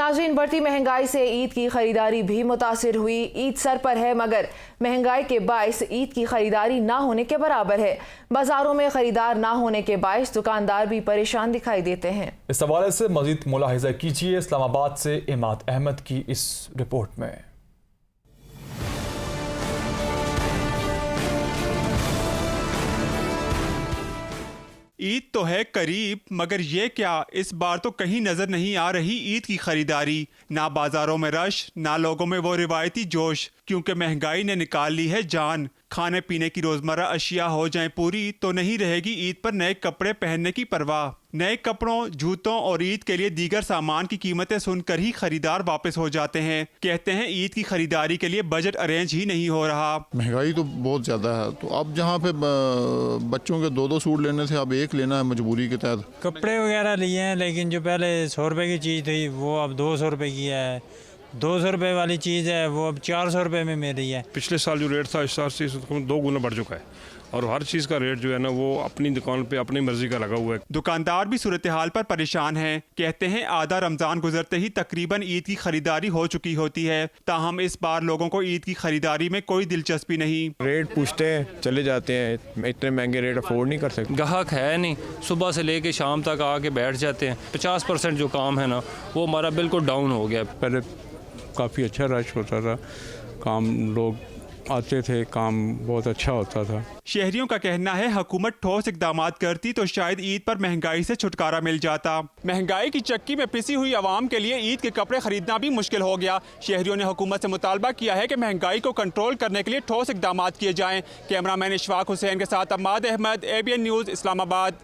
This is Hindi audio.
नाज़रीन, बढ़ती महंगाई से ईद की खरीदारी भी मुतासिर हुई। ईद सर पर है मगर महंगाई के बायस ईद की खरीदारी ना होने के बराबर है। बाजारों में खरीदार ना होने के बायस दुकानदार भी परेशान दिखाई देते हैं। इस हवाले से मजीद मुलाहिजा कीजिए इस्लामाबाद से इमाद अहमद की इस रिपोर्ट में। ईद तो है करीब, मगर ये क्या, इस बार तो कहीं नजर नहीं आ रही ईद की खरीदारी। ना बाजारों में रश, ना लोगों में वो रिवायती जोश, क्योंकि महंगाई ने निकाल ली है जान। खाने पीने की रोजमर्रा अशिया हो जाएं पूरी तो नहीं रहेगी ईद पर नए कपड़े पहनने की परवाह। नए कपड़ों, जूतों और ईद के लिए दीगर सामान की कीमतें सुनकर ही खरीदार वापस हो जाते हैं। कहते हैं ईद की खरीदारी के लिए बजट अरेंज ही नहीं हो रहा। महंगाई तो बहुत ज़्यादा है, तो अब जहाँ पे बच्चों के दो सूट लेने थे अब एक लेना है मजबूरी के तहत। कपड़े वगैरह लिए हैं, लेकिन जो पहले 100 रुपये की चीज़ थी वो अब 200 रुपये की है। 200 रुपये वाली चीज़ है वो अब 400 रुपये में मिल रही है। पिछले साल जो रेट था इस साल से 2 गुना बढ़ चुका है और हर चीज़ का रेट जो है ना वो अपनी दुकान पे अपनी मर्जी का लगा हुआ है। दुकानदार भी सूरत हाल पर परेशान हैं। कहते हैं आधा रमज़ान गुजरते ही तकरीबन ईद की खरीदारी हो चुकी होती है, ताहम इस बार लोगों को ईद की खरीदारी में कोई दिलचस्पी नहीं। रेट पूछते हैं, चले जाते हैं, इतने महंगे रेट अफोर्ड नहीं कर सकते। ग्राहक है नहीं, सुबह से लेके शाम तक आके बैठ जाते हैं। 50% जो काम है ना वो हमारा बिल्कुल डाउन हो गया। पहले काफ़ी अच्छा रश होता था, काम लोग आते थे, काम बहुत अच्छा होता था। शहरियों का कहना है हुकूमत ठोस इकदाम करती तो शायद ईद पर महंगाई से छुटकारा मिल जाता। महंगाई की चक्की में पिसी हुई आवाम के लिए ईद के कपड़े खरीदना भी मुश्किल हो गया। शहरियों ने हुकूमत से मुतालबा किया है कि महंगाई को कंट्रोल करने के लिए ठोस इकदाम किए जाएं। कैमरामैन इशफाक हुसैन के साथ इमाद अहमद, ABN न्यूज़, इस्लामाबाद।